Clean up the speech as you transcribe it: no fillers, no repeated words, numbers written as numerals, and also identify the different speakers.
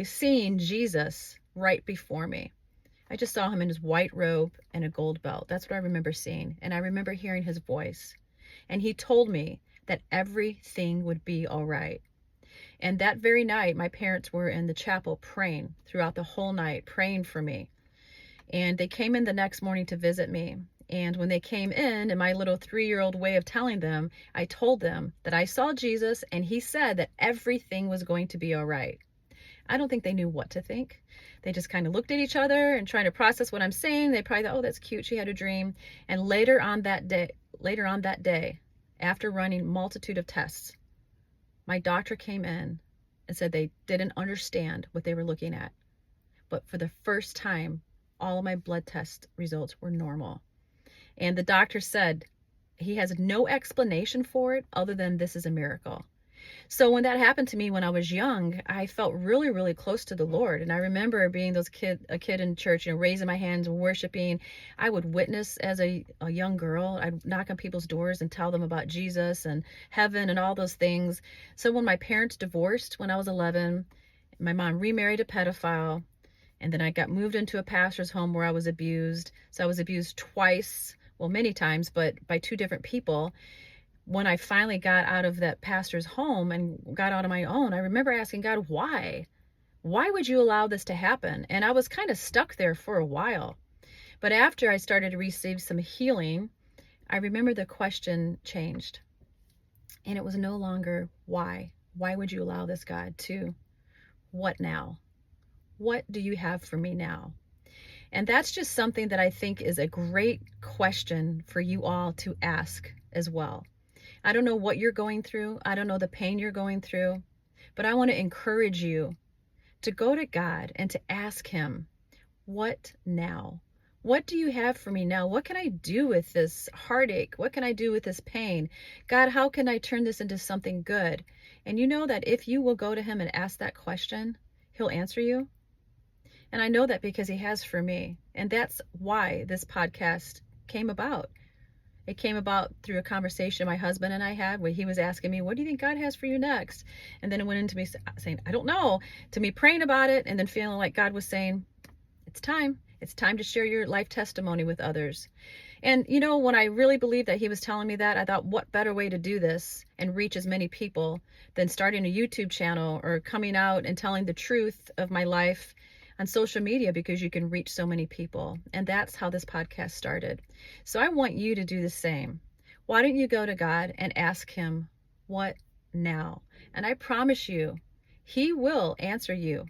Speaker 1: seeing Jesus right before me. I just saw him in his white robe and a gold belt. That's what I remember seeing. And I remember hearing his voice. And he told me that everything would be all right. And that very night, my parents were in the chapel praying throughout the whole night, praying for me. And they came in the next morning to visit me. And when they came in my little 3-year-old way of telling them, I told them that I saw Jesus and he said that everything was going to be all right. I don't think they knew what to think. They just kind of looked at each other and trying to process what I'm saying. They probably thought, oh, that's cute, she had a dream. And later on that day, after running multitude of tests, my doctor came in and said they didn't understand what they were looking at. But for the first time, all of my blood test results were normal. And the doctor said he has no explanation for it other than this is a miracle. So when that happened to me when I was young, I felt really, really close to the Lord. And I remember being a kid in church, raising my hands and worshiping. I would witness as a young girl. I'd knock on people's doors and tell them about Jesus and heaven and all those things. So when my parents divorced when I was 11, my mom remarried a pedophile. And then I got moved into a pastor's home where I was abused. So I was abused twice, well, many times, but by 2 different people. When I finally got out of that pastor's home and got out on my own, I remember asking God, why? Why would you allow this to happen? And I was kind of stuck there for a while. But after I started to receive some healing, I remember the question changed. And it was no longer why. Why would you allow this, God, to what now? What do you have for me now? And that's just something that I think is a great question for you all to ask as well. I don't know what you're going through. I don't know the pain you're going through, but I want to encourage you to go to God and to ask him, what now? What do you have for me now? What can I do with this heartache? What can I do with this pain? God, how can I turn this into something good? And you know that if you will go to him and ask that question, he'll answer you. And I know that because he has for me. And that's why this podcast came about. It came about through a conversation my husband and I had where he was asking me, what do you think God has for you next? And then it went into me saying, I don't know, to me praying about it and then feeling like God was saying, it's time. It's time to share your life testimony with others. And when I really believed that he was telling me that, I thought, what better way to do this and reach as many people than starting a YouTube channel or coming out and telling the truth of my life on social media, because you can reach so many people. And that's how this podcast started. So I want you to do the same. Why don't you go to God and ask him, what now? And I promise you, he will answer you.